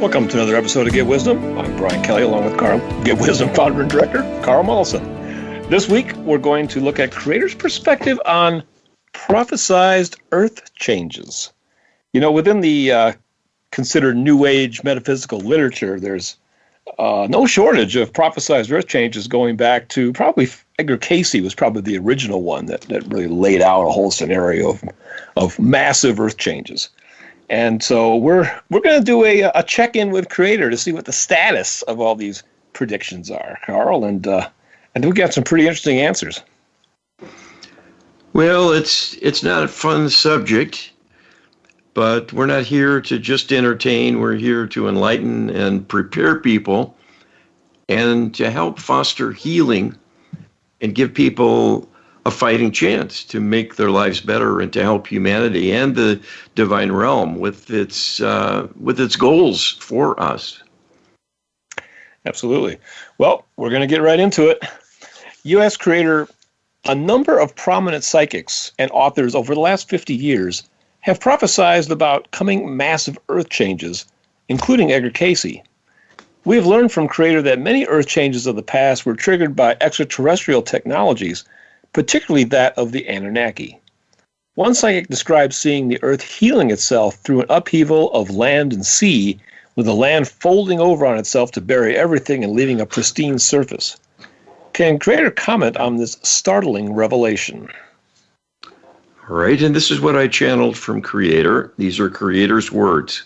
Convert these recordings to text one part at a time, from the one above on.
Welcome to another episode of Get Wisdom. I'm Brian Kelly, along with Get Wisdom founder and director, Carl Mollison. This week, we're going to look at Creator's perspective on prophesized earth changes. You know, within the considered New Age metaphysical literature, there's no shortage of prophesized earth changes going back to probably Edgar Cayce was probably the original one that really laid out a whole scenario of massive earth changes. And so we're going to do a check-in with Creator to see what the status of all these predictions are, Carl, and we got some pretty interesting answers. Well, it's not a fun subject, but we're not here to just entertain. We're here to enlighten and prepare people and to help foster healing and give people a fighting chance to make their lives better and to help humanity and the divine realm with its goals for us. Absolutely. Well, we're going to get right into it. U.S. Creator, a number of prominent psychics and authors over the last 50 years have prophesized about coming massive earth changes, including Edgar Cayce. We have learned from Creator that many earth changes of the past were triggered by extraterrestrial technologies, particularly that of the Anunnaki. One psychic describes seeing the earth healing itself through an upheaval of land and sea, with the land folding over on itself to bury everything and leaving a pristine surface. Can Creator comment on this startling revelation? All right, and this is what I channeled from Creator. These are Creator's words.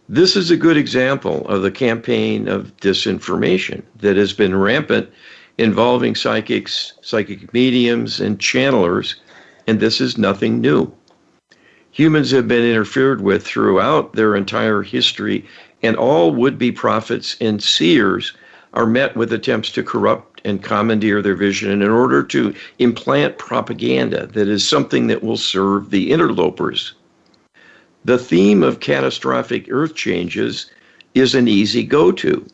This is a good example of the campaign of disinformation that has been rampant involving psychics, psychic mediums, and channelers, and this is nothing new. Humans have been interfered with throughout their entire history, and all would-be prophets and seers are met with attempts to corrupt and commandeer their vision in order to implant propaganda that is something that will serve the interlopers. The theme of catastrophic earth changes is an easy go-to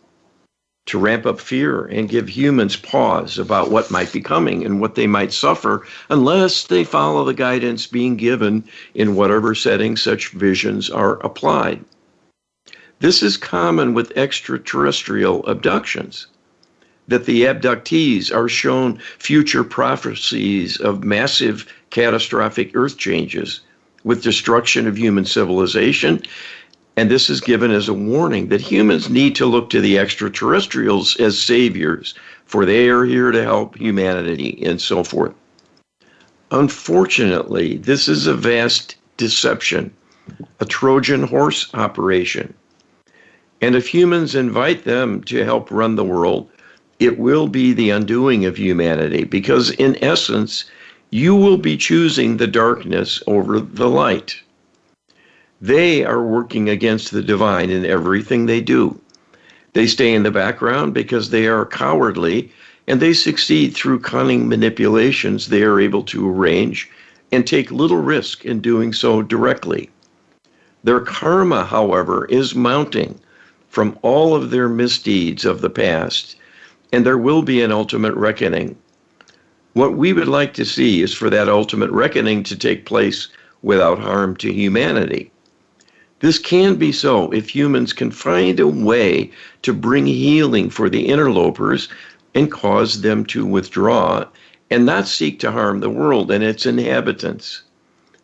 to ramp up fear and give humans pause about what might be coming and what they might suffer unless they follow the guidance being given in whatever setting such visions are applied. This is common with extraterrestrial abductions, that the abductees are shown future prophecies of massive catastrophic earth changes with destruction of human civilization. And this is given as a warning that humans need to look to the extraterrestrials as saviors, for they are here to help humanity and so forth. Unfortunately, this is a vast deception, a Trojan horse operation. And if humans invite them to help run the world, it will be the undoing of humanity, because in essence, you will be choosing the darkness over the light. They are working against the divine in everything they do. They stay in the background because they are cowardly, and they succeed through cunning manipulations they are able to arrange and take little risk in doing so directly. Their karma, however, is mounting from all of their misdeeds of the past, and there will be an ultimate reckoning. What we would like to see is for that ultimate reckoning to take place without harm to humanity. This can be so if humans can find a way to bring healing for the interlopers and cause them to withdraw and not seek to harm the world and its inhabitants.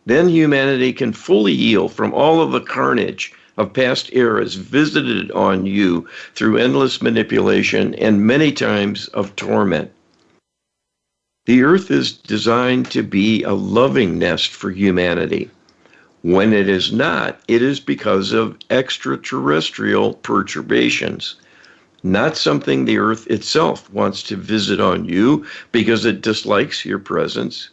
Then humanity can fully heal from all of the carnage of past eras visited on you through endless manipulation and many times of torment. The earth is designed to be a loving nest for humanity. When it is not, it is because of extraterrestrial perturbations, not something the earth itself wants to visit on you because it dislikes your presence,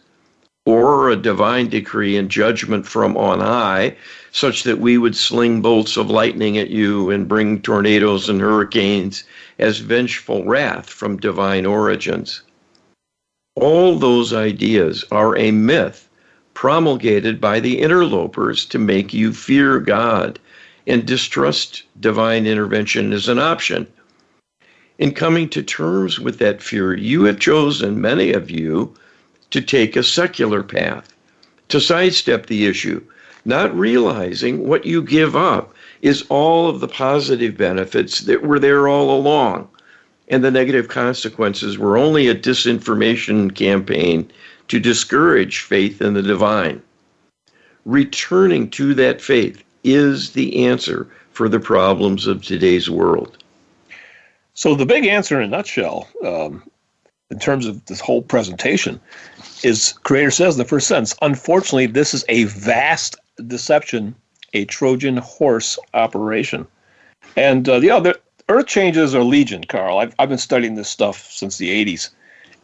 or a divine decree and judgment from on high, such that we would sling bolts of lightning at you and bring tornadoes and hurricanes as vengeful wrath from divine origins. All those ideas are a myth promulgated by the interlopers to make you fear God and distrust divine intervention as an option. In coming to terms with that fear, you have chosen, many of you, to take a secular path, to sidestep the issue, not realizing what you give up is all of the positive benefits that were there all along, and the negative consequences were only a disinformation campaign to discourage faith in the divine. Returning to that faith is the answer for the problems of today's world. So the big answer in a nutshell, in terms of this whole presentation, is Creator says in the first sentence, unfortunately, this is a vast deception, a Trojan horse operation. And the earth changes are legion, Carl. I've been studying this stuff since the 80s,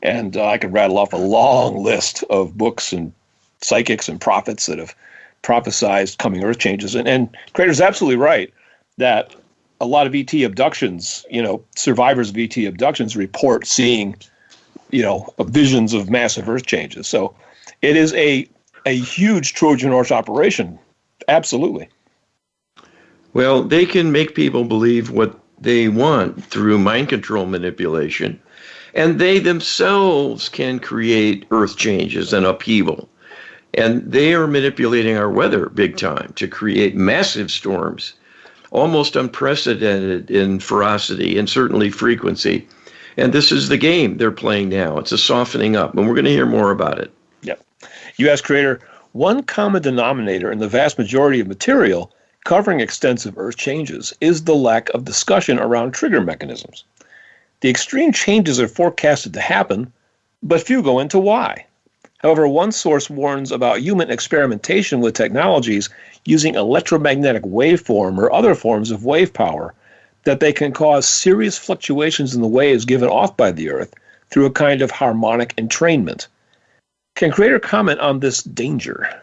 and I could rattle off a long list of books and psychics and prophets that have prophesized coming earth changes. And Creator's absolutely right that a lot of ET abductions, survivors of ET abductions report seeing, visions of massive earth changes. So it is a huge Trojan horse operation. Absolutely. Well, they can make people believe what they want through mind control manipulation, and they themselves can create earth changes and upheaval. And they are manipulating our weather big time to create massive storms, almost unprecedented in ferocity and certainly frequency. And this is the game they're playing now. It's a softening up, and we're going to hear more about it. Yep. You ask Creator, one common denominator in the vast majority of material covering extensive earth changes is the lack of discussion around trigger mechanisms. The extreme changes are forecasted to happen, but few go into why. However, one source warns about human experimentation with technologies using electromagnetic waveform or other forms of wave power, that they can cause serious fluctuations in the waves given off by the Earth through a kind of harmonic entrainment. Can Creator comment on this danger?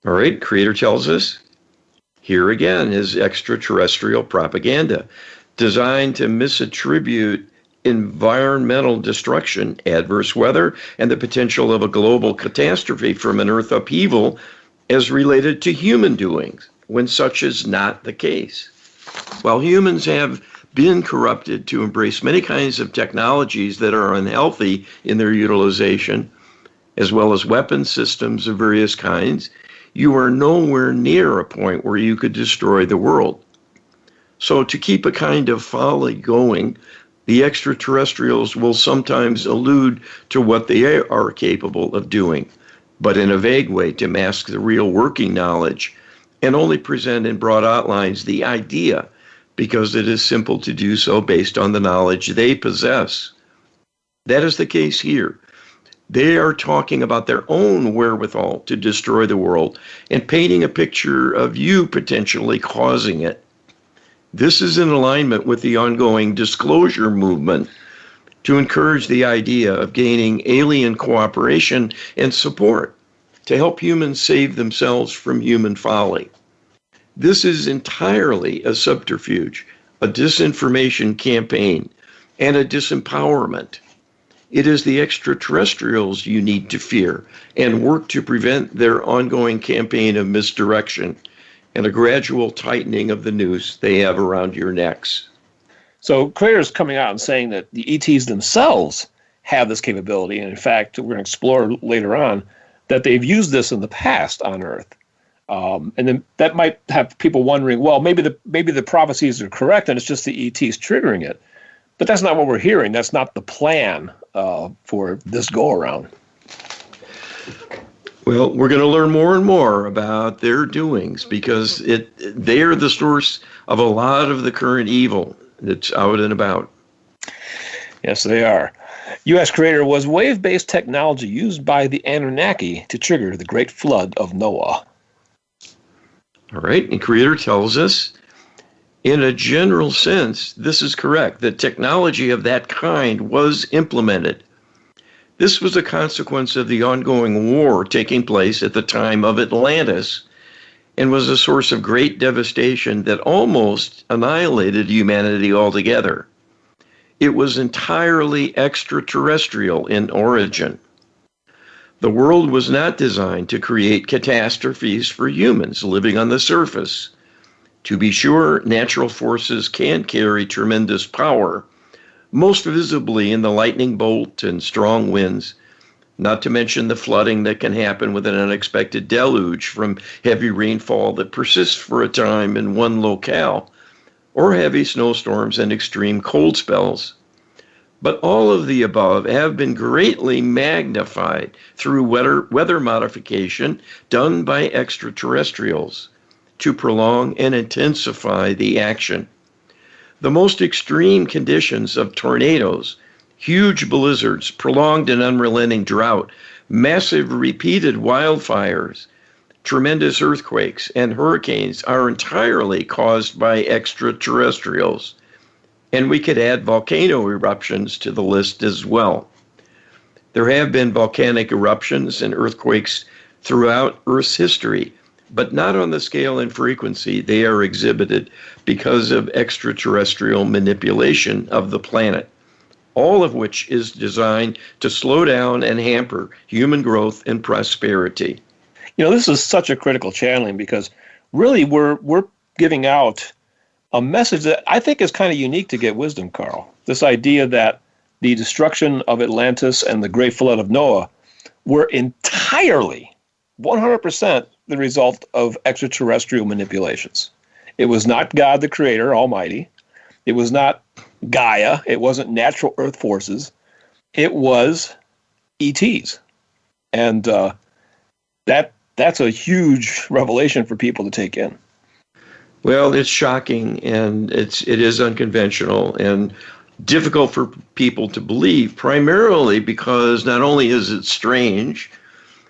All right, Creator tells us, here again is extraterrestrial propaganda designed to misattribute environmental destruction, adverse weather, and the potential of a global catastrophe from an earth upheaval as related to human doings, when such is not the case. While humans have been corrupted to embrace many kinds of technologies that are unhealthy in their utilization, as well as weapon systems of various kinds, you are nowhere near a point where you could destroy the world. So to keep a kind of folly going, the extraterrestrials will sometimes allude to what they are capable of doing, but in a vague way to mask the real working knowledge, and only present in broad outlines the idea, because it is simple to do so based on the knowledge they possess. That is the case here. They are talking about their own wherewithal to destroy the world and painting a picture of you potentially causing it. This is in alignment with the ongoing disclosure movement to encourage the idea of gaining alien cooperation and support to help humans save themselves from human folly. This is entirely a subterfuge, a disinformation campaign, and a disempowerment. It is the extraterrestrials you need to fear and work to prevent their ongoing campaign of misdirection and a gradual tightening of the noose they have around your necks. So Creator's coming out and saying that the ETs themselves have this capability, and in fact, we're going to explore later on that they've used this in the past on Earth. And then that might have people wondering, well, maybe the prophecies are correct and it's just the ETs triggering it. But that's not what we're hearing. That's not the plan for this go-around. Well, we're going to learn more and more about their doings because they are the source of a lot of the current evil that's out and about. Yes, they are. U.S. Creator, was wave-based technology used by the Anunnaki to trigger the Great Flood of Noah? All right, and Creator tells us, in a general sense, this is correct, that technology of that kind was implemented. This was a consequence of the ongoing war taking place at the time of Atlantis and was a source of great devastation that almost annihilated humanity altogether. It was entirely extraterrestrial in origin. The world was not designed to create catastrophes for humans living on the surface. To be sure, natural forces can carry tremendous power, most visibly in the lightning bolt and strong winds. not to mention the flooding that can happen with an unexpected deluge from heavy rainfall that persists for a time in one locale, or heavy snowstorms and extreme cold spells. But all of the above have been greatly magnified through weather modification done by extraterrestrials to prolong and intensify the action. The most extreme conditions of tornadoes, huge blizzards, prolonged and unrelenting drought, massive repeated wildfires, tremendous earthquakes, and hurricanes are entirely caused by extraterrestrials. And we could add volcano eruptions to the list as well. There have been volcanic eruptions and earthquakes throughout Earth's history, but not on the scale and frequency they are exhibited because of extraterrestrial manipulation of the planet, all of which is designed to slow down and hamper human growth and prosperity. You know, this is such a critical channeling because really we're giving out a message that I think is kind of unique to Get Wisdom, Carl. This idea that the destruction of Atlantis and the great flood of Noah were entirely, 100%, the result of extraterrestrial manipulations. It was not God the Creator, Almighty. It was not Gaia. It wasn't natural earth forces. It was ETs. And that's a huge revelation for people to take in. Well, it's shocking, and it is unconventional and difficult for people to believe, primarily because not only is it strange,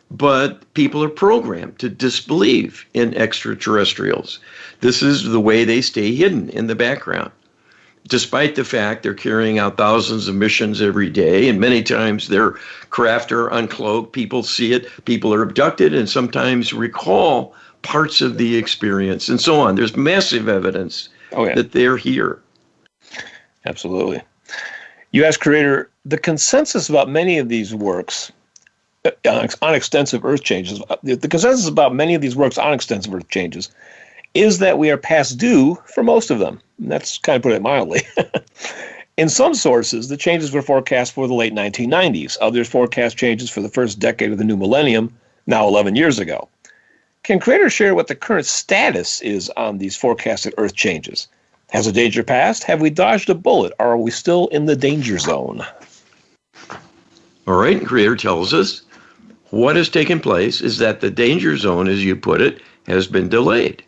but people are programmed to disbelieve in extraterrestrials. This is the way they stay hidden in the background, despite the fact they're carrying out thousands of missions every day, and many times their craft are uncloaked. People see it, people are abducted, and sometimes recall parts of the experience, and so on. There's massive evidence that they're here. Absolutely. You asked Creator, the consensus about many of these works on extensive Earth changes, the consensus about many of these works on extensive Earth changes is that we are past due for most of them. And that's kind of put it mildly. In some sources, the changes were forecast for the late 1990s. Others forecast changes for the first decade of the new millennium, now 11 years ago. Can Creator share what the current status is on these forecasted Earth changes? Has the danger passed? Have we dodged a bullet? Or are we still in the danger zone? All right, Creator tells us what has taken place is that the danger zone, as you put it, has been delayed.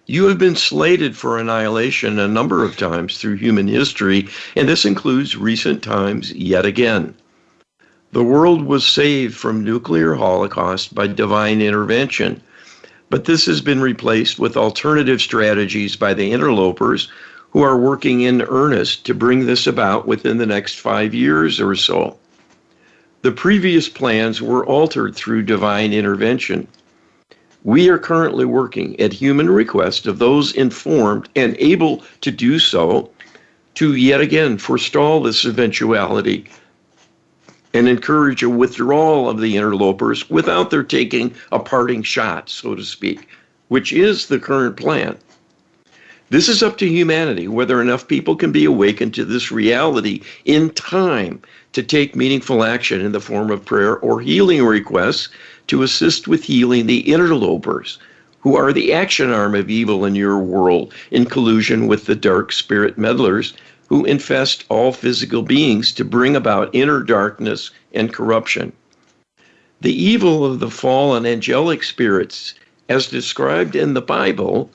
You have been slated for annihilation a number of times through human history, and this includes recent times yet again. The world was saved from nuclear holocaust by divine intervention, but this has been replaced with alternative strategies by the interlopers who are working in earnest to bring this about within the next 5 years or so. The previous plans were altered through divine intervention. We are currently working at human request of those informed and able to do so to yet again forestall this eventuality and encourage a withdrawal of the interlopers without their taking a parting shot, so to speak, which is the current plan. This is up to humanity, whether enough people can be awakened to this reality in time to take meaningful action in the form of prayer or healing requests to assist with healing the interlopers, who are the action arm of evil in your world, in collusion with the dark spirit meddlers who infest all physical beings to bring about inner darkness and corruption. The evil of the fallen angelic spirits, as described in the Bible,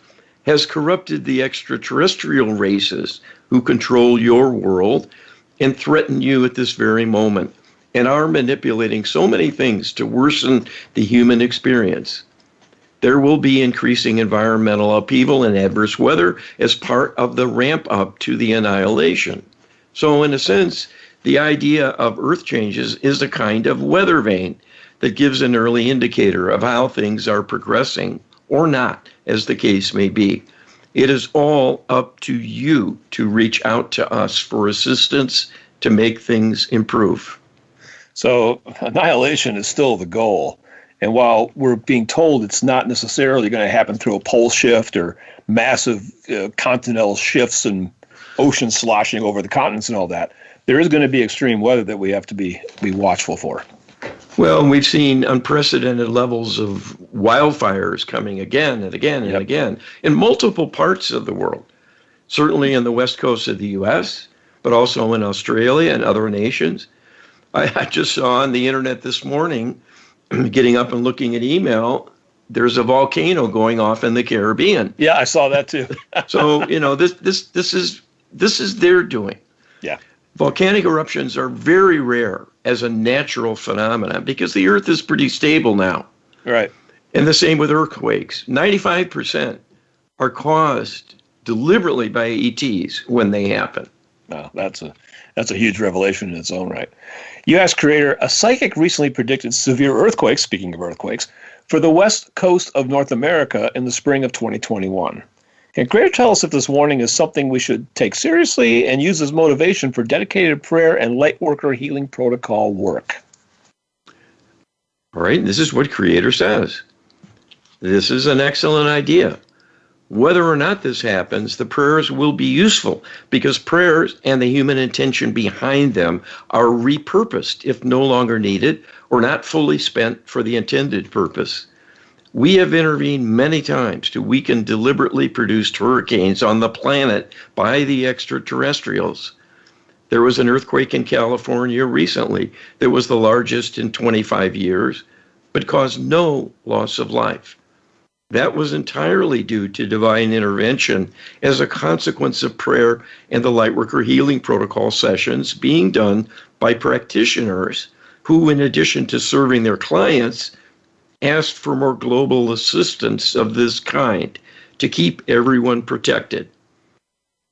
has corrupted the extraterrestrial races who control your world and threaten you at this very moment, and are manipulating so many things to worsen the human experience. There will be increasing environmental upheaval and adverse weather as part of the ramp up to the annihilation. So in a sense, the idea of Earth changes is a kind of weather vane that gives an early indicator of how things are progressing or not, as the case may be. It is all up to you to reach out to us for assistance to make things improve. So annihilation is still the goal. And while we're being told it's not necessarily going to happen through a pole shift or massive continental shifts and ocean sloshing over the continents and all that, there is going to be extreme weather that we have to be watchful for. Well, we've seen unprecedented levels of wildfires coming again and again and again in multiple parts of the world. Certainly in the west coast of the U.S., but also in Australia and other nations. I just saw on the internet this morning, getting up and looking at email, there's a volcano going off in the Caribbean. Yeah, I saw that too. So, this is their doing. Yeah. Volcanic eruptions are very rare as a natural phenomenon because the Earth is pretty stable now. Right. And the same with earthquakes. 95% are caused deliberately by ETs when they happen. Wow, that's a huge revelation in its own right. U.S. creator, a psychic recently predicted severe earthquakes, speaking of earthquakes, for the west coast of North America in the spring of 2021. Can Creator tell us if this warning is something we should take seriously and use as motivation for dedicated prayer and lightworker healing protocol work? All right, this is what Creator says. This is an excellent idea. Whether or not this happens, the prayers will be useful because prayers and the human intention behind them are repurposed if no longer needed or not fully spent for the intended purpose. We have intervened many times to weaken deliberately produced hurricanes on the planet by the extraterrestrials. There was an earthquake in California recently that was the largest in 25 years, but caused no loss of life. That was entirely due to divine intervention as a consequence of prayer and the Lightworker Healing Protocol sessions being done by practitioners who, in addition to serving their clients, asked for more global assistance of this kind to keep everyone protected.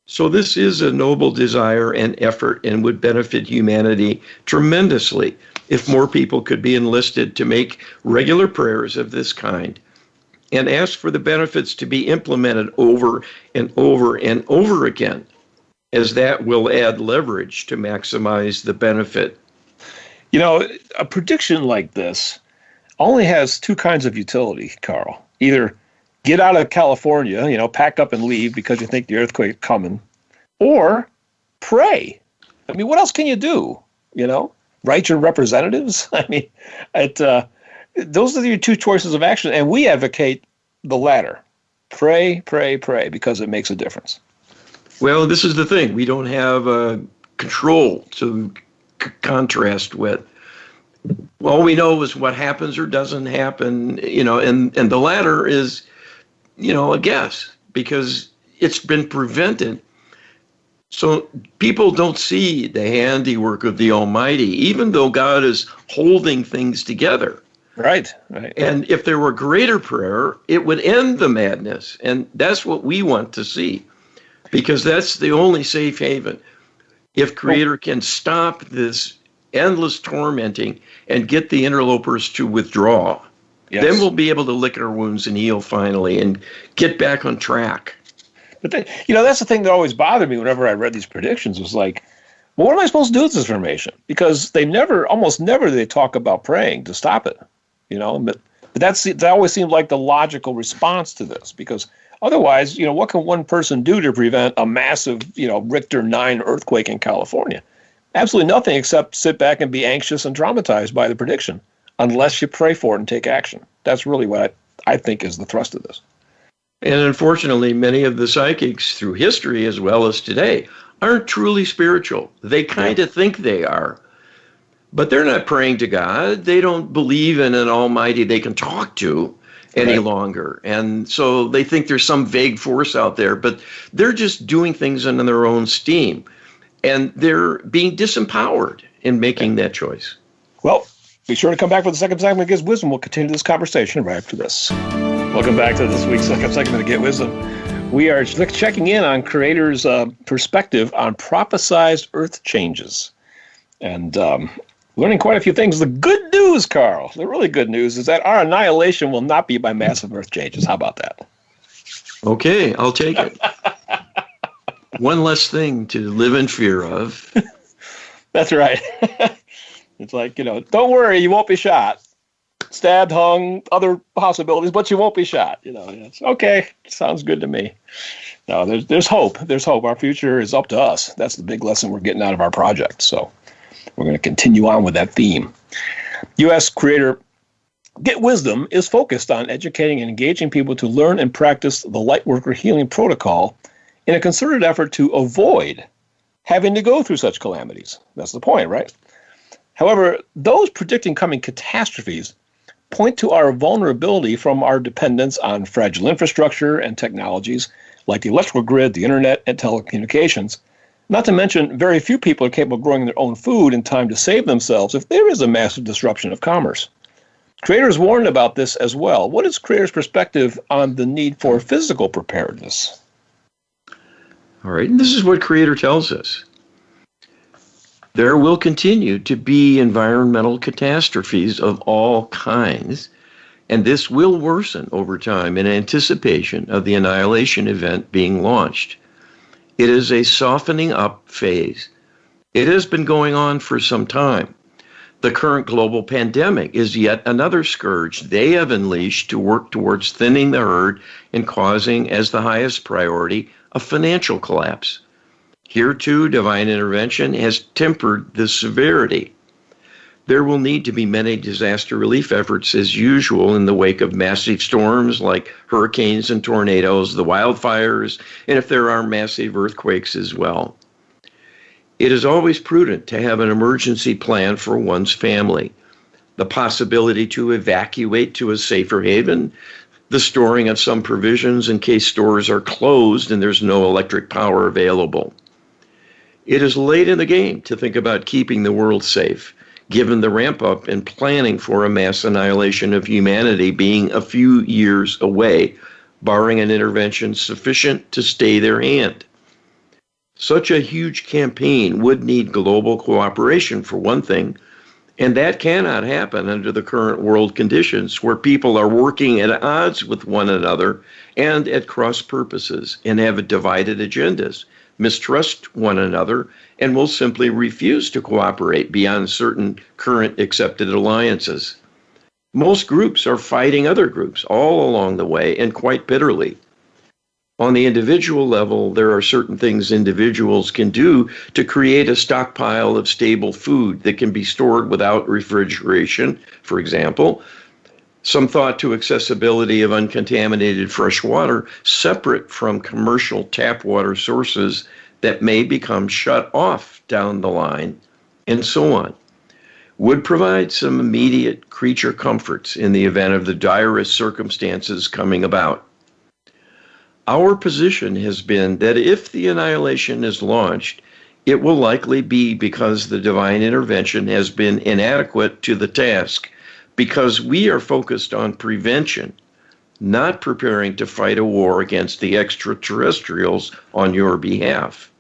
So this is a noble desire and effort and would benefit humanity tremendously if more people could be enlisted to make regular prayers of this kind and ask for the benefits to be implemented over and over and over again, as that will add leverage to maximize the benefit. A prediction like this only has two kinds of utility, Carl. Either get out of California, pack up and leave because you think the earthquake is coming, or pray. I mean, what else can you do? Write your representatives? I mean, those are your two choices of action, and we advocate the latter. Pray, pray, pray, because it makes a difference. Well, this is the thing. We don't have control to contrast with. All we know is what happens or doesn't happen, and the latter is, a guess because it's been prevented. So people don't see the handiwork of the Almighty, even though God is holding things together. Right. And if there were greater prayer, it would end the madness. And that's what we want to see, because that's the only safe haven. If Creator can stop this endless tormenting and get the interlopers to withdraw, then we'll be able to lick our wounds and heal finally and get back on track. But that's the thing that always bothered me whenever I read these predictions was like, well, what am I supposed to do with this information? Because almost never do they talk about praying to stop it, But that always seemed like the logical response to this, because otherwise, what can one person do to prevent a massive, Richter 9 earthquake in California? Absolutely nothing except sit back and be anxious and traumatized by the prediction, unless you pray for it and take action. That's really what I think is the thrust of this. And unfortunately, many of the psychics through history as well as today aren't truly spiritual. They kind of think they are, but they're not praying to God. They don't believe in an Almighty they can talk to any longer. And so they think there's some vague force out there, but they're just doing things in their own steam. And they're being disempowered in making that choice. Well, be sure to come back for the second segment of Get Wisdom. We'll continue this conversation right after this. Welcome back to this week's second segment of Get Wisdom. We are checking in on Creator's perspective on prophesized earth changes. And learning quite a few things. The good news, Carl, the really good news is that our annihilation will not be by massive earth changes. How about that? Okay, I'll take it. One less thing to live in fear of. That's right. It's like, don't worry, you won't be shot. Stabbed, hung, other possibilities, but you won't be shot. It's okay. Sounds good to me. No, there's hope. There's hope. Our future is up to us. That's the big lesson we're getting out of our project. So we're going to continue on with that theme. U.S. creator Get Wisdom is focused on educating and engaging people to learn and practice the Lightworker healing protocol in a concerted effort to avoid having to go through such calamities. That's the point, right? However, those predicting coming catastrophes point to our vulnerability from our dependence on fragile infrastructure and technologies like the electrical grid, the internet, and telecommunications. Not to mention, very few people are capable of growing their own food in time to save themselves if there is a massive disruption of commerce. Creators warned about this as well. What is Creator's perspective on the need for physical preparedness? All right, and this is what Creator tells us. There will continue to be environmental catastrophes of all kinds, and this will worsen over time in anticipation of the annihilation event being launched. It is a softening up phase. It has been going on for some time. The current global pandemic is yet another scourge they have unleashed to work towards thinning the herd and causing, as the highest priority, a financial collapse. Here, too, divine intervention has tempered the severity. There will need to be many disaster relief efforts as usual in the wake of massive storms like hurricanes and tornadoes, the wildfires, and if there are massive earthquakes as well. It is always prudent to have an emergency plan for one's family. The possibility to evacuate to a safer haven, the storing of some provisions in case stores are closed and there's no electric power available. It is late in the game to think about keeping the world safe, given the ramp up in planning for a mass annihilation of humanity being a few years away, barring an intervention sufficient to stay their hand. Such a huge campaign would need global cooperation, for one thing, and that cannot happen under the current world conditions where people are working at odds with one another and at cross purposes and have divided agendas, mistrust one another, and will simply refuse to cooperate beyond certain current accepted alliances. Most groups are fighting other groups all along the way and quite bitterly. On the individual level, there are certain things individuals can do to create a stockpile of stable food that can be stored without refrigeration, for example. Some thought to accessibility of uncontaminated fresh water separate from commercial tap water sources that may become shut off down the line, and so on, would provide some immediate creature comforts in the event of the direst circumstances coming about. Our position has been that if the annihilation is launched, it will likely be because the divine intervention has been inadequate to the task, because we are focused on prevention, not preparing to fight a war against the extraterrestrials on your behalf.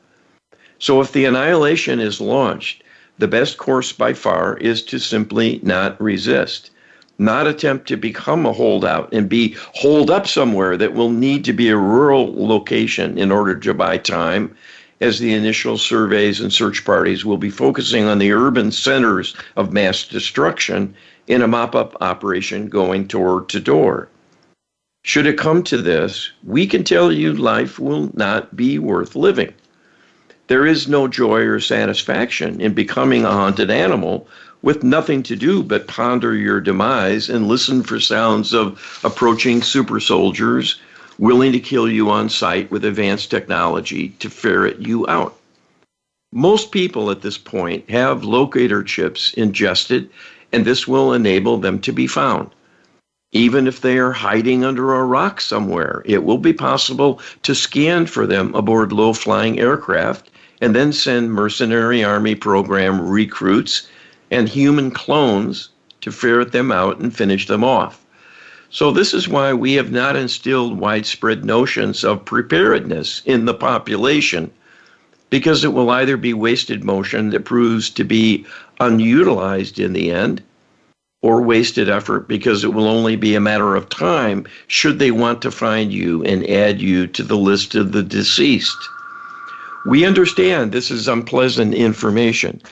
So if the annihilation is launched, the best course by far is to simply not resist. Not attempt to become a holdout and be holed up somewhere that will need to be a rural location in order to buy time, as the initial surveys and search parties will be focusing on the urban centers of mass destruction in a mop-up operation going door to door. Should it come to this, we can tell you life will not be worth living. There is no joy or satisfaction in becoming a haunted animal with nothing to do but ponder your demise and listen for sounds of approaching super soldiers willing to kill you on sight with advanced technology to ferret you out. Most people at this point have locator chips ingested, and this will enable them to be found. Even if they are hiding under a rock somewhere, it will be possible to scan for them aboard low-flying aircraft and then send mercenary army program recruits and human clones to ferret them out and finish them off. So this is why we have not instilled widespread notions of preparedness in the population, because it will either be wasted motion that proves to be unutilized in the end, or wasted effort because it will only be a matter of time should they want to find you and add you to the list of the deceased. We understand this is unpleasant information.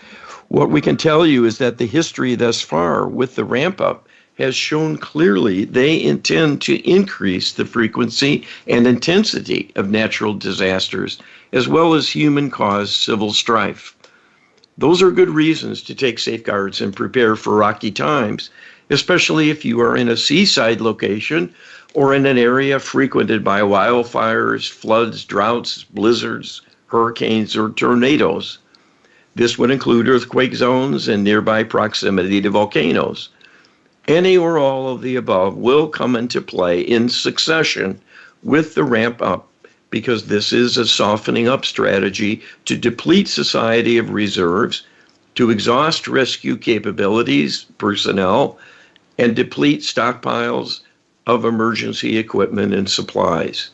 What we can tell you is that the history thus far with the ramp up has shown clearly they intend to increase the frequency and intensity of natural disasters, as well as human-caused civil strife. Those are good reasons to take safeguards and prepare for rocky times, especially if you are in a seaside location or in an area frequented by wildfires, floods, droughts, blizzards, hurricanes, or tornadoes. This would include earthquake zones and nearby proximity to volcanoes. Any or all of the above will come into play in succession with the ramp up, because this is a softening up strategy to deplete society of reserves, to exhaust rescue capabilities, personnel, and deplete stockpiles of emergency equipment and supplies.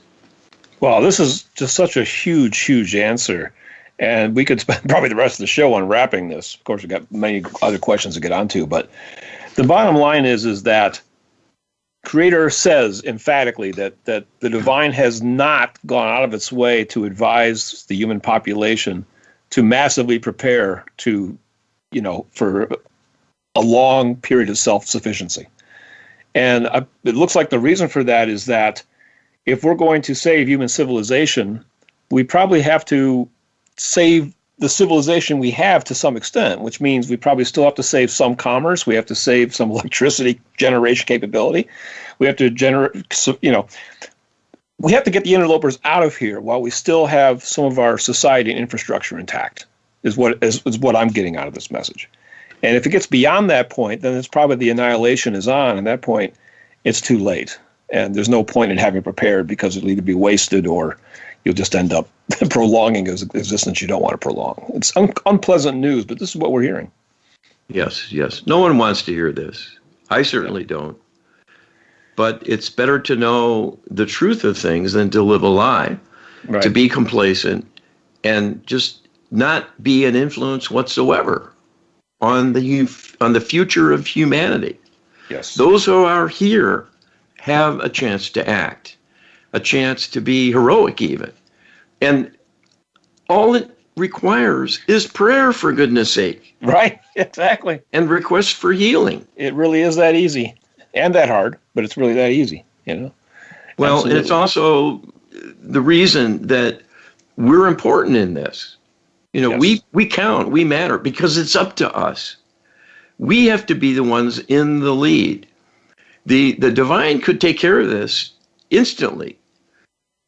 Wow, this is just such a huge, huge answer. And we could spend probably the rest of the show unwrapping this. Of course, we've got many other questions to get onto, but the bottom line is that Creator says emphatically that the divine has not gone out of its way to advise the human population to massively prepare to, for a long period of self-sufficiency. And it looks like the reason for that is that if we're going to save human civilization, we probably have to save the civilization we have to some extent, which means we probably still have to save some commerce. We have to save some electricity generation capability. We have to we have to get the interlopers out of here while we still have some of our society and infrastructure intact, is what I'm getting out of this message. And if it gets beyond that point, then it's probably the annihilation is on. At that point, it's too late. And there's no point in having prepared, because it'll either be wasted or you'll just end up prolonging an existence you don't want to prolong. It's unpleasant news, but this is what we're hearing. Yes. No one wants to hear this. I certainly don't. But it's better to know the truth of things than to live a lie, right, to be complacent and just not be an influence whatsoever on the future of humanity. Yes. Those who are here have a chance to act, a chance to be heroic even. And all it requires is prayer, for goodness sake. Right, exactly. And request for healing. It really is that easy and that hard, but it's really that easy, Well, Absolutely. And it's also the reason that we're important in this. Yes. We count, we matter, because it's up to us. We have to be the ones in the lead. The divine could take care of this instantly.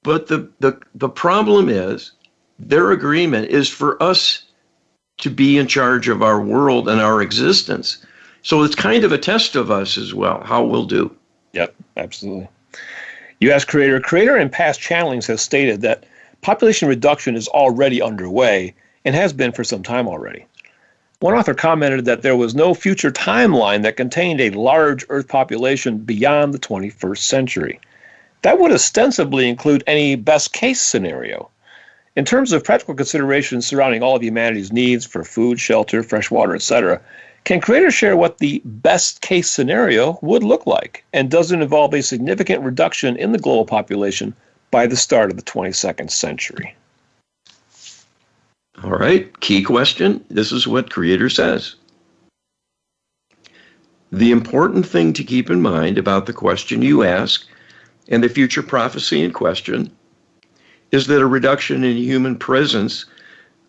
But the problem is their agreement is for us to be in charge of our world and our existence. So it's kind of a test of us as well, how we'll do. Yep, absolutely. You asked Creator. Creator in past channelings has stated that population reduction is already underway and has been for some time already. One author commented that there was no future timeline that contained a large Earth population beyond the 21st century. That would ostensibly include any best-case scenario. In terms of practical considerations surrounding all of humanity's needs for food, shelter, fresh water, etc., can Creator share what the best-case scenario would look like? And does it involve a significant reduction in the global population by the start of the 22nd century? All right, key question. This is what Creator says. The important thing to keep in mind about the question you ask and the future prophecy in question is that a reduction in human presence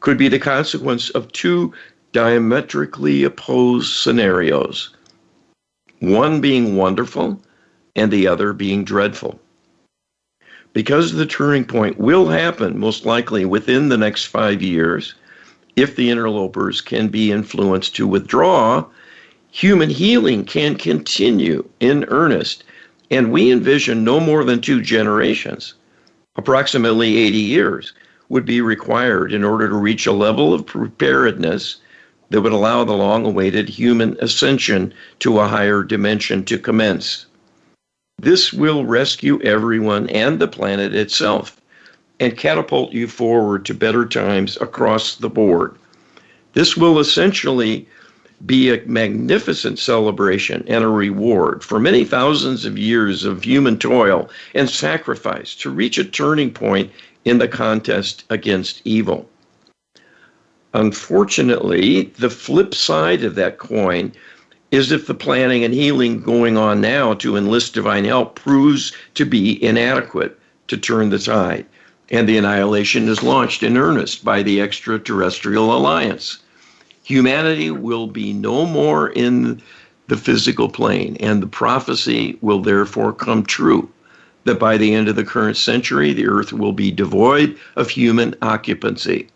could be the consequence of two diametrically opposed scenarios, one being wonderful and the other being dreadful. Because the turning point will happen most likely within the next 5 years, if the interlopers can be influenced to withdraw, human healing can continue in earnest, and we envision no more than 2 generations, approximately 80 years, would be required in order to reach a level of preparedness that would allow the long-awaited human ascension to a higher dimension to commence. This will rescue everyone and the planet itself and catapult you forward to better times across the board. This will essentially be a magnificent celebration and a reward for many thousands of years of human toil and sacrifice to reach a turning point in the contest against evil. Unfortunately, the flip side of that coin is if the planning and healing going on now to enlist divine help proves to be inadequate to turn the tide, and the annihilation is launched in earnest by the extraterrestrial alliance. Humanity will be no more in the physical plane, and the prophecy will therefore come true that by the end of the current century, the earth will be devoid of human occupancy.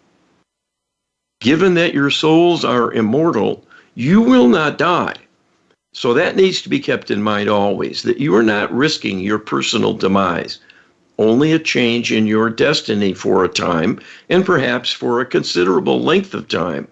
Given that your souls are immortal, you will not die. So that needs to be kept in mind always, that you are not risking your personal demise, only a change in your destiny for a time, and perhaps for a considerable length of time,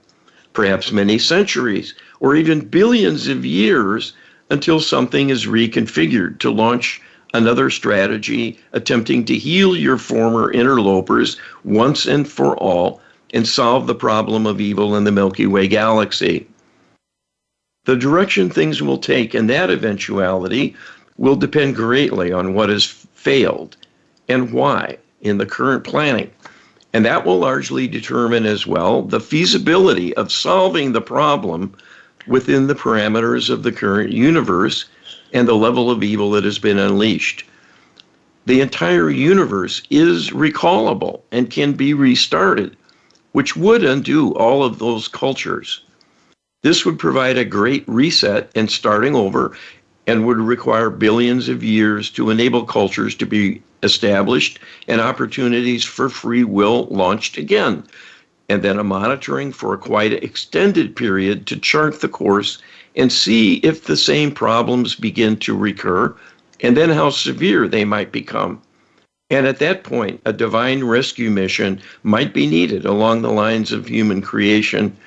perhaps many centuries, or even billions of years, until something is reconfigured to launch another strategy attempting to heal your former interlopers once and for all and solve the problem of evil in the Milky Way galaxy. The direction things will take in that eventuality will depend greatly on what has failed and why in the current planning. And that will largely determine as well the feasibility of solving the problem within the parameters of the current universe and the level of evil that has been unleashed. The entire universe is recallable and can be restarted, which would undo all of those cultures. This would provide a great reset and starting over, and would require billions of years to enable cultures to be established and opportunities for free will launched again, and then a monitoring for a quite extended period to chart the course and see if the same problems begin to recur, and then how severe they might become. And at that point, a divine rescue mission might be needed along the lines of human creation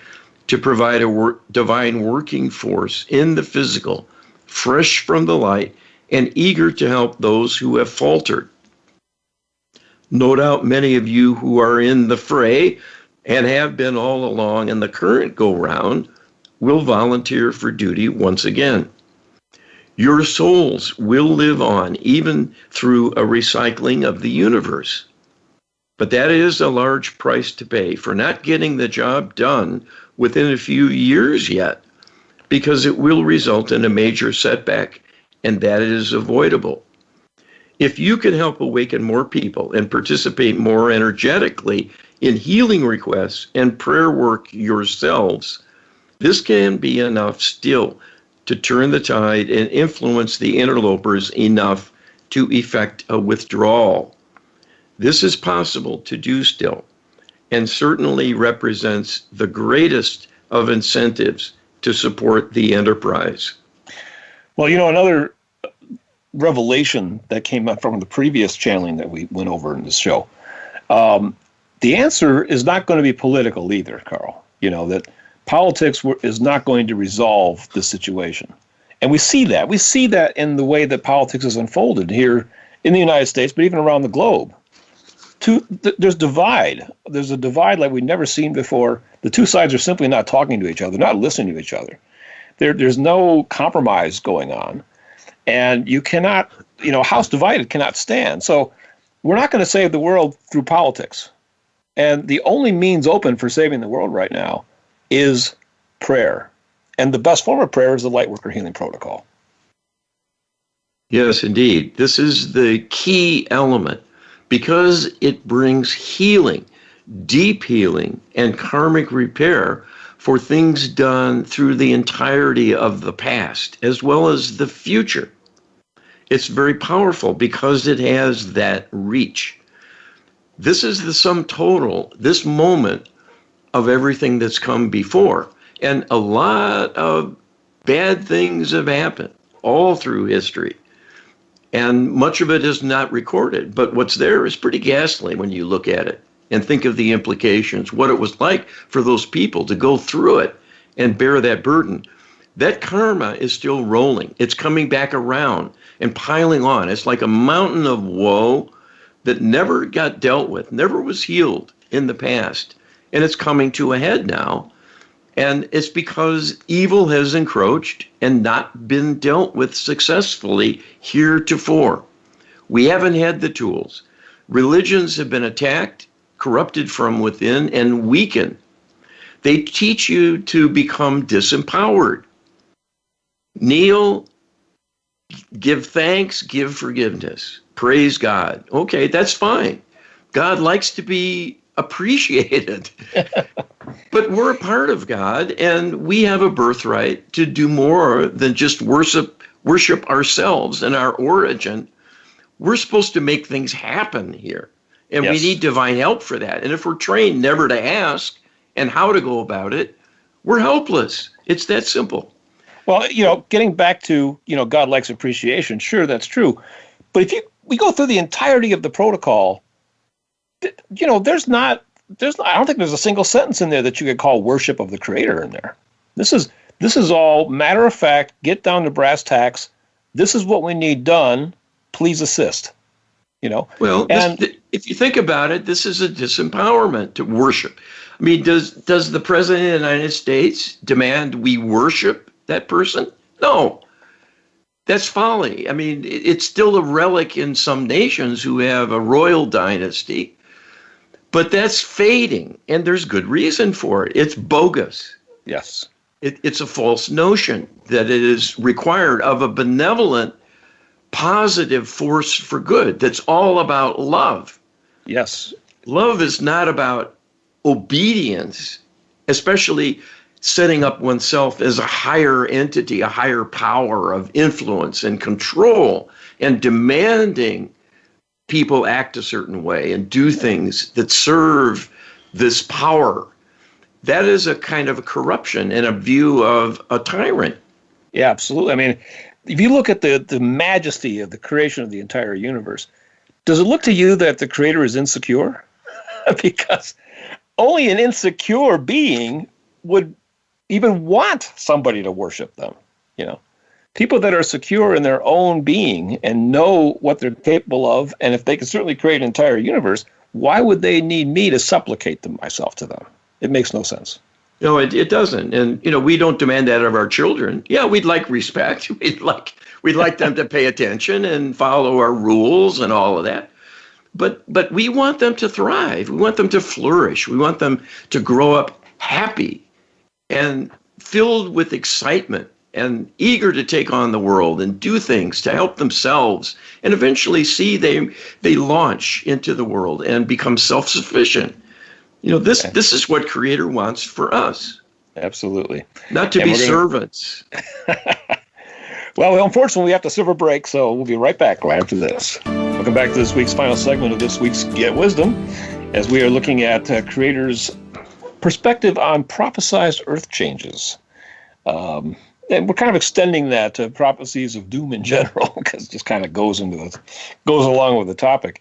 to provide a divine working force in the physical, fresh from the light, and eager to help those who have faltered. No doubt many of you who are in the fray and have been all along in the current go-round will volunteer for duty once again. Your souls will live on even through a recycling of the universe. But that is a large price to pay for not getting the job done within a few years yet, because it will result in a major setback, and that is avoidable. If you can help awaken more people and participate more energetically in healing requests and prayer work yourselves, this can be enough still to turn the tide and influence the interlopers enough to effect a withdrawal. This is possible to do still, and certainly represents the greatest of incentives to support the enterprise. Well, another revelation that came up from the previous channeling that we went over in this show, the answer is not going to be political either, Carl. That politics is not going to resolve the situation. And we see that. We see that in the way that politics is unfolded here in the United States, but even around the globe. There's divide. There's a divide like we've never seen before. The two sides are simply not talking to each other, not listening to each other. There's no compromise going on. And you cannot, a house divided cannot stand. So we're not going to save the world through politics. And the only means open for saving the world right now is prayer. And the best form of prayer is the Lightworker Healing Protocol. Yes, indeed. This is the key element because it brings healing, deep healing, and karmic repair for things done through the entirety of the past as well as the future. It's very powerful because it has that reach. This is the sum total, this moment, of everything that's come before. And a lot of bad things have happened all through history. And much of it is not recorded. But what's there is pretty ghastly when you look at it and think of the implications, what it was like for those people to go through it and bear that burden. That karma is still rolling. It's coming back around and piling on. It's like a mountain of woe that never got dealt with, never was healed in the past. And it's coming to a head now. And it's because evil has encroached and not been dealt with successfully heretofore. We haven't had the tools. Religions have been attacked, corrupted from within, and weakened. They teach you to become disempowered. Kneel, give thanks, give forgiveness. Praise God. Okay, that's fine. God likes to be appreciate it. But we're a part of God, and we have a birthright to do more than just worship ourselves and our origin. We're supposed to make things happen here, and we need divine help for that. And if we're trained never to ask and how to go about it, we're helpless. It's that simple. Well, getting back to, God likes appreciation. Sure, that's true. But if we go through the entirety of the protocol, there's not, I don't think there's a single sentence in there that you could call worship of the Creator in there. This is all matter of fact, get down to brass tacks. This is what we need done. Please assist. Well, if you think about it, this is a disempowerment to worship. I mean, does the President of the United States demand we worship that person? No. That's folly. I mean, it's still a relic in some nations who have a royal dynasty, but that's fading, and there's good reason for it. It's bogus. Yes. It's a false notion that it is required of a benevolent, positive force for good that's all about love. Yes. Love is not about obedience, especially setting up oneself as a higher entity, a higher power of influence and control, and demanding people act a certain way and do things that serve this power. That is a kind of a corruption and a view of a tyrant. Yeah, absolutely. I mean, if you look at the majesty of the creation of the entire universe, does it look to you that the Creator is insecure? Because only an insecure being would even want somebody to worship them. People that are secure in their own being and know what they're capable of, and if they can certainly create an entire universe, why would they need me to supplicate myself to them? It makes no sense. No, it doesn't. And, we don't demand that of our children. Yeah, we'd like respect. We'd like them to pay attention and follow our rules and all of that. But we want them to thrive. We want them to flourish. We want them to grow up happy and filled with excitement and eager to take on the world and do things to help themselves, and eventually see they launch into the world and become self-sufficient. This is what Creator wants for us. Absolutely. Not to be servants. Well, unfortunately, we have to serve a break, so we'll be right back right after this. Welcome back to this week's final segment of this week's Get Wisdom, as we are looking at Creator's perspective on prophesized earth changes. And we're kind of extending that to prophecies of doom in general, because it just kind of goes along with the topic.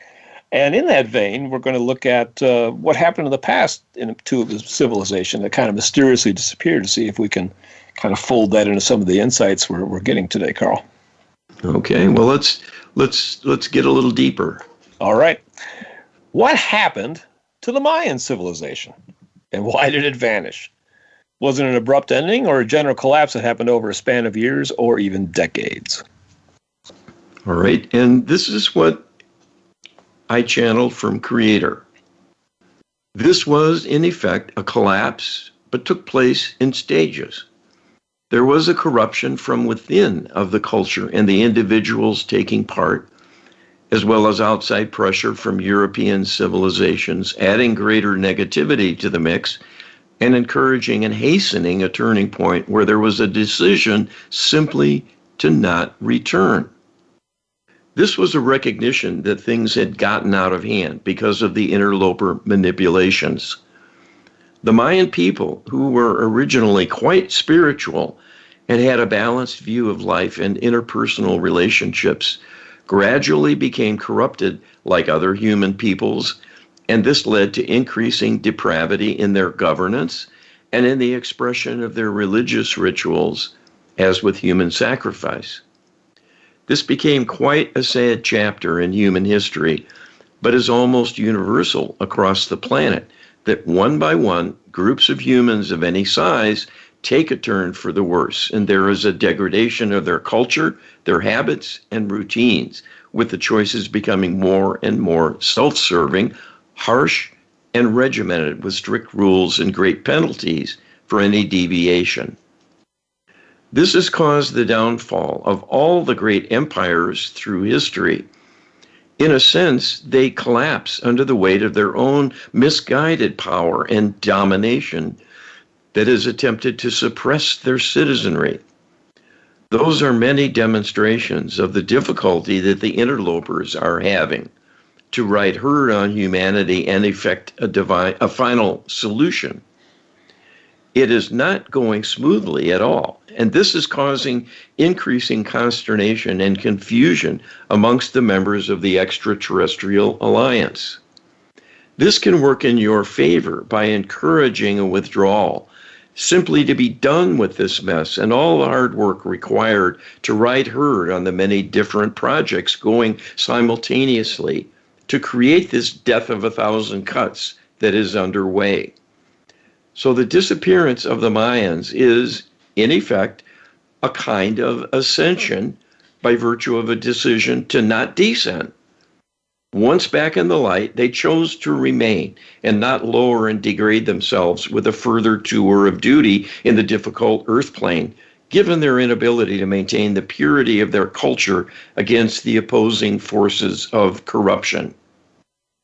And in that vein, we're going to look at what happened in the past to the civilization that kind of mysteriously disappeared, to see if we can kind of fold that into some of the insights we're getting today, Carl. Okay, well, let's get a little deeper. All right. What happened to the Mayan civilization, and why did it vanish? Was it an abrupt ending or a general collapse that happened over a span of years or even decades? All right, and this is what I channeled from Creator. This was, in effect, a collapse, but took place in stages. There was a corruption from within of the culture and the individuals taking part, as well as outside pressure from European civilizations, adding greater negativity to the mix and encouraging and hastening a turning point where there was a decision simply to not return. This was a recognition that things had gotten out of hand because of the interloper manipulations. The Mayan people, who were originally quite spiritual and had a balanced view of life and interpersonal relationships, gradually became corrupted like other human peoples, and this led to increasing depravity in their governance and in the expression of their religious rituals, as with human sacrifice. This became quite a sad chapter in human history, but is almost universal across the planet, that one by one, groups of humans of any size take a turn for the worse, and there is a degradation of their culture, their habits, and routines, with the choices becoming more and more self-serving, harsh, and regimented with strict rules and great penalties for any deviation. This has caused the downfall of all the great empires through history. In a sense, they collapse under the weight of their own misguided power and domination that has attempted to suppress their citizenry. Those are many demonstrations of the difficulty that the interlopers are having to right herd on humanity and effect a final solution. It is not going smoothly at all, and this is causing increasing consternation and confusion amongst the members of the extraterrestrial alliance. This can work in your favor by encouraging a withdrawal, simply to be done with this mess and all the hard work required to right herd on the many different projects going simultaneously to create this death of 1,000 cuts that is underway. So the disappearance of the Mayans is, in effect, a kind of ascension by virtue of a decision to not descend. Once back in the light, they chose to remain and not lower and degrade themselves with a further tour of duty in the difficult earth plane, given their inability to maintain the purity of their culture against the opposing forces of corruption.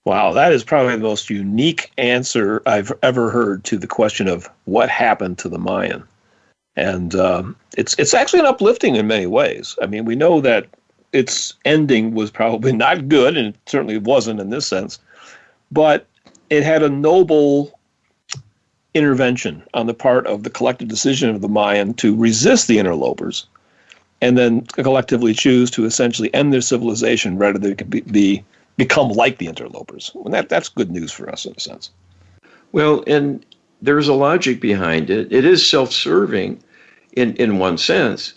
Wow, that is probably the most unique answer I've ever heard to the question of what happened to the Mayan. And it's actually an uplifting in many ways. I mean, we know that its ending was probably not good, and it certainly wasn't in this sense, but it had a noble intervention on the part of the collective decision of the Mayan to resist the interlopers and then collectively choose to essentially end their civilization rather than become like the interlopers. And that's good news for us in a sense. Well, and there's a logic behind it. It is self-serving in one sense,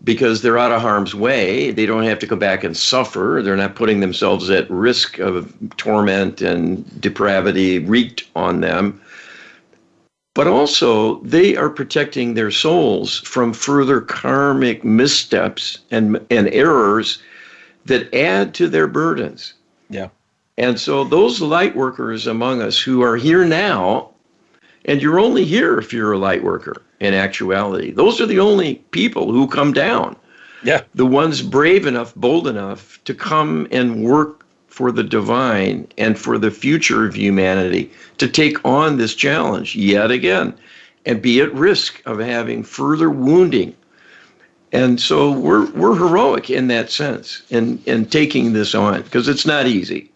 because they're out of harm's way. They don't have to come back and suffer. They're not putting themselves at risk of torment and depravity wreaked on them. But also, they are protecting their souls from further karmic missteps and errors that add to their burdens. Yeah. And so those light workers among us who are here now, and you're only here if you're a light worker in actuality, those are the only people who come down. Yeah. The ones brave enough, bold enough to come and work for the divine and for the future of humanity, to take on this challenge yet again and be at risk of having further wounding. And so we're heroic in that sense in taking this on, because it's not easy.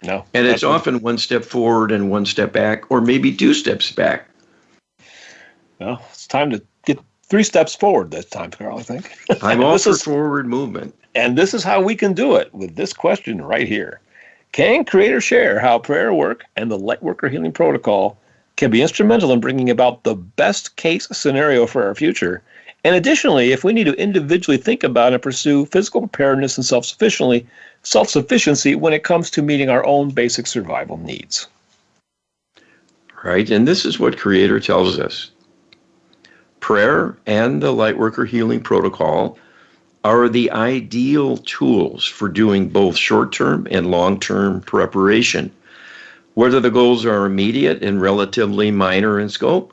No. And it's often one step forward and one step back, or maybe two steps back. Well, it's time to get 3 steps forward this time, Carl, I think. I'm all for forward movement. And this is how we can do it with this question right here. Can creators share how prayer work and the Lightworker Healing Protocol can be instrumental in bringing about the best case scenario for our future? And additionally, if we need to individually think about and pursue physical preparedness and self-sufficiency when it comes to meeting our own basic survival needs. Right, and this is what Creator tells us. Prayer and the Lightworker Healing Protocol are the ideal tools for doing both short-term and long-term preparation, whether the goals are immediate and relatively minor in scope,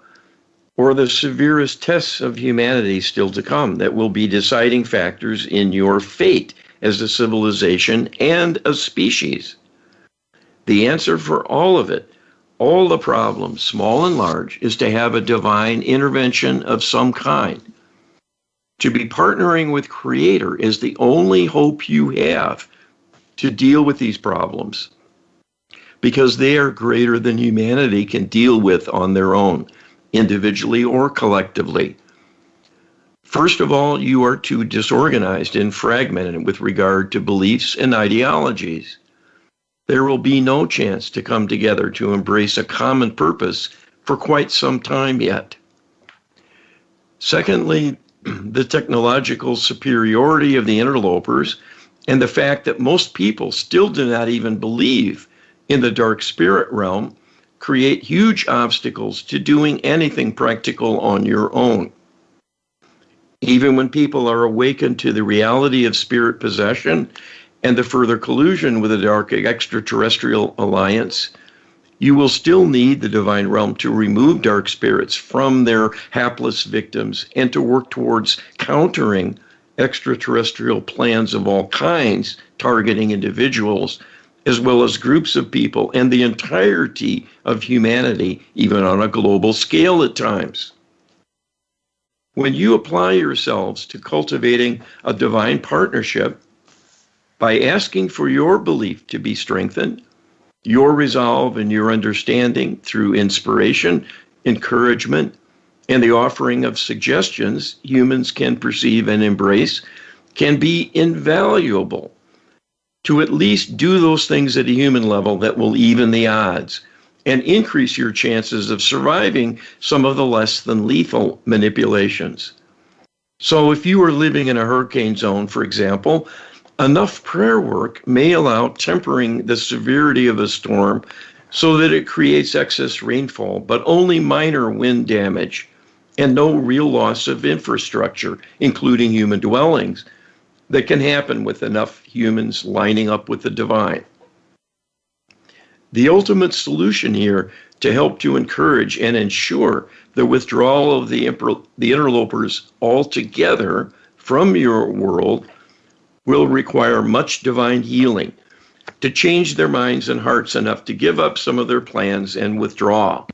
or the severest tests of humanity still to come that will be deciding factors in your fate as a civilization and a species. The answer for all of it, all the problems, small and large, is to have a divine intervention of some kind. To be partnering with Creator is the only hope you have to deal with these problems, because they are greater than humanity can deal with on their own, individually or collectively. First of all, you are too disorganized and fragmented with regard to beliefs and ideologies. There will be no chance to come together to embrace a common purpose for quite some time yet. Secondly, the technological superiority of the interlopers and the fact that most people still do not even believe in the dark spirit realm create huge obstacles to doing anything practical on your own. Even when people are awakened to the reality of spirit possession and the further collusion with the dark extraterrestrial alliance, you will still need the divine realm to remove dark spirits from their hapless victims and to work towards countering extraterrestrial plans of all kinds targeting individuals, as well as groups of people and the entirety of humanity, even on a global scale at times. When you apply yourselves to cultivating a divine partnership by asking for your belief to be strengthened, your resolve and your understanding through inspiration, encouragement, and the offering of suggestions humans can perceive and embrace, can be invaluable to at least do those things at a human level that will even the odds and increase your chances of surviving some of the less than lethal manipulations. So if you are living in a hurricane zone, for example, enough prayer work may allow tempering the severity of a storm so that it creates excess rainfall, but only minor wind damage and no real loss of infrastructure, including human dwellings, that can happen with enough humans lining up with the divine. The ultimate solution here to help to encourage and ensure the withdrawal of the interlopers altogether from your world will require much divine healing to change their minds and hearts enough to give up some of their plans and withdraw.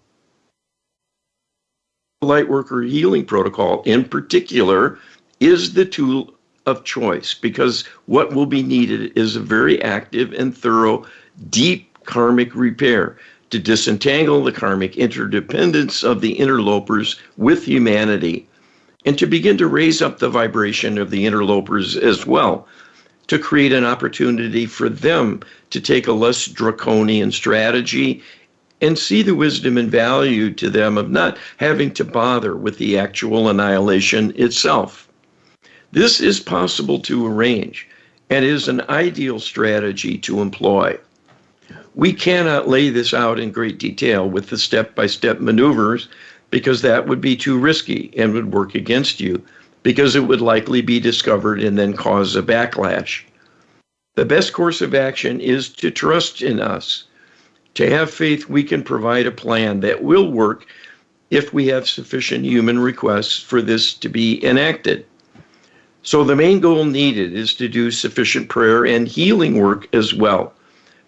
The Lightworker Healing Protocol, in particular, is the tool of choice because what will be needed is a very active and thorough, deep karmic repair to disentangle the karmic interdependence of the interlopers with humanity and to begin to raise up the vibration of the interlopers as well, to create an opportunity for them to take a less draconian strategy and see the wisdom and value to them of not having to bother with the actual annihilation itself. This is possible to arrange and is an ideal strategy to employ. We cannot lay this out in great detail with the step-by-step maneuvers because that would be too risky and would work against you because it would likely be discovered and then cause a backlash. The best course of action is to trust in us, to have faith we can provide a plan that will work if we have sufficient human requests for this to be enacted. So the main goal needed is to do sufficient prayer and healing work as well,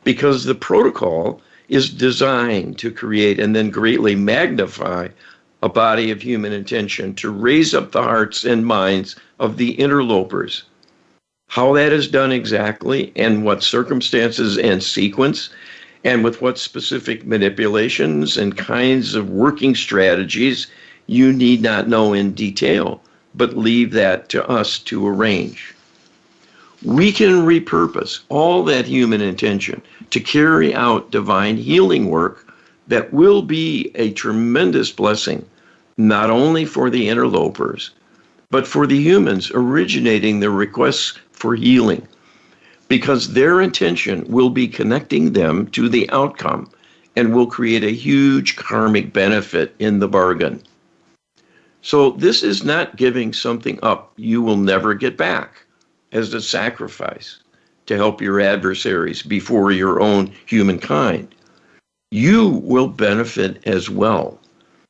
because the protocol is designed to create and then greatly magnify a body of human intention to raise up the hearts and minds of the interlopers. How that is done exactly and what circumstances and sequence and with what specific manipulations and kinds of working strategies you need not know in detail, but leave that to us to arrange. We can repurpose all that human intention to carry out divine healing work that will be a tremendous blessing, not only for the interlopers, but for the humans originating the requests for healing, because their intention will be connecting them to the outcome and will create a huge karmic benefit in the bargain. So this is not giving something up you will never get back as a sacrifice to help your adversaries before your own humankind. You will benefit as well.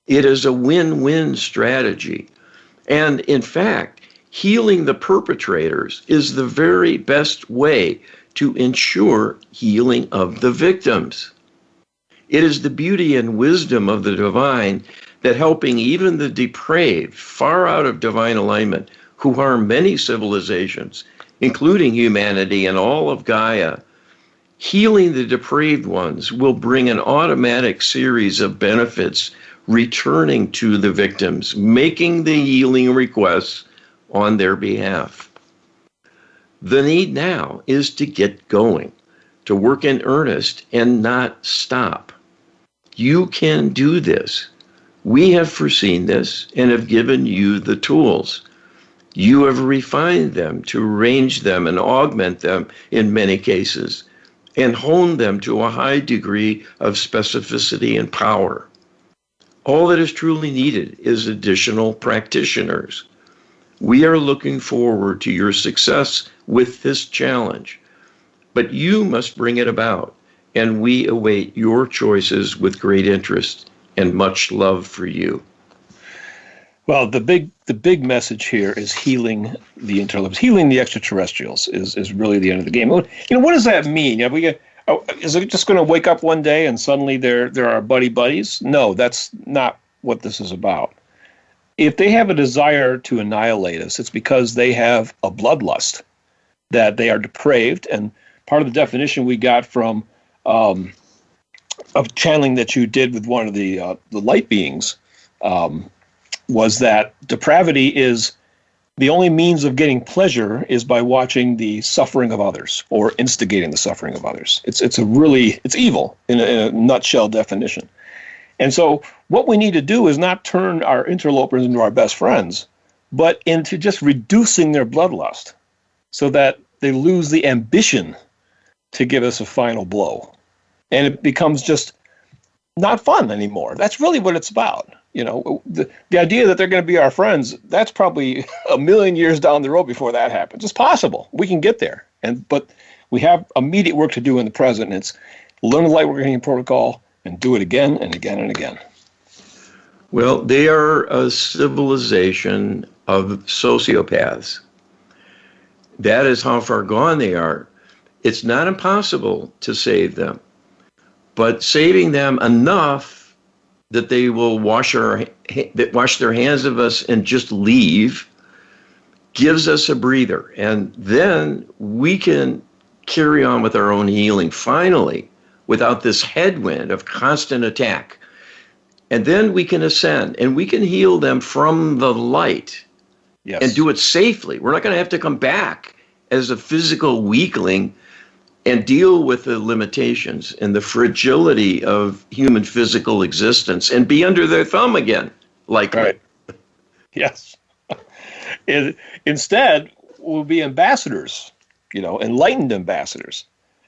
It is a win-win strategy. And in fact, healing the perpetrators is the very best way to ensure healing of the victims. It is the beauty and wisdom of the divine that helping even the depraved, far out of divine alignment, who harm many civilizations, including humanity and all of Gaia, healing the depraved ones will bring an automatic series of benefits returning to the victims, making the healing requests on their behalf. The need now is to get going, to work in earnest and not stop. You can do this. We have foreseen this and have given you the tools. You have refined them to arrange them and augment them in many cases and hone them to a high degree of specificity and power. All that is truly needed is additional practitioners. We are looking forward to your success with this challenge, but you must bring it about, and we await your choices with great interest and much love for you. Well, the big message here is healing the interlopers, healing the extraterrestrials is really the end of the game. What does that mean? Is it just going to wake up one day and suddenly they're our buddies? No, that's not what this is about. If they have a desire to annihilate us, it's because they have a bloodlust, that they are depraved. And part of the definition we got from of channeling that you did with one of the light beings was that depravity is the only means of getting pleasure is by watching the suffering of others or instigating the suffering of others. It's evil in a nutshell definition. And so what we need to do is not turn our interlopers into our best friends, but into just reducing their bloodlust so that they lose the ambition to give us a final blow. And it becomes just not fun anymore. That's really what it's about. The idea that they're going to be our friends, that's probably a million years down the road before that happens. It's possible. We can get there. But we have immediate work to do in the present, and it's learn the light working protocol and do it again and again and again. Well, they are a civilization of sociopaths. That is how far gone they are. It's not impossible to save them, but saving them enough that they will wash their hands of us and just leave gives us a breather. And then we can carry on with our own healing, finally, without this headwind of constant attack. And then we can ascend and we can heal them from the light. Yes. And do it safely. We're not going to have to come back as a physical weakling and deal with the limitations and the fragility of human physical existence and be under their thumb again, likely. Right. Yes. Instead, we'll be ambassadors, enlightened ambassadors.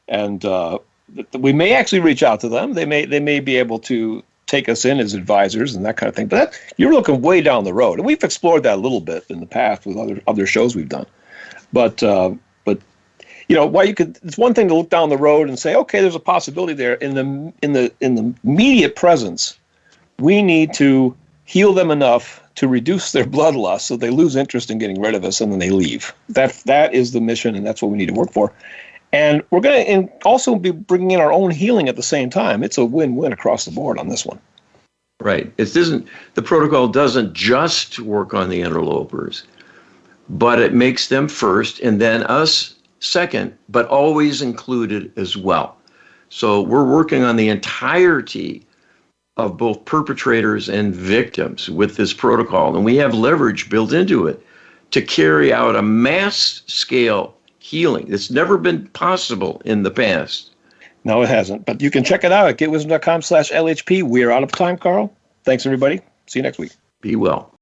And we may actually reach out to them. They may be able to take us in as advisors and that kind of thing. But you're looking way down the road. And we've explored that a little bit in the past with other shows we've done. But it's one thing to look down the road and say, okay, there's a possibility there. In the immediate presence, we need to heal them enough to reduce their bloodlust so they lose interest in getting rid of us and then they leave. That is the mission, and that's what we need to work for. And we're going to also be bringing in our own healing at the same time. It's a win-win across the board on this one. Right. The protocol doesn't just work on the interlopers, but it makes them first and then us second, but always included as well. So we're working on the entirety of both perpetrators and victims with this protocol, and we have leverage built into it to carry out a mass-scale healing that's never been possible in the past. No, it hasn't, but you can check it out at getwisdom.com/LHP. We are out of time, Carl. Thanks, everybody. See you next week. Be well.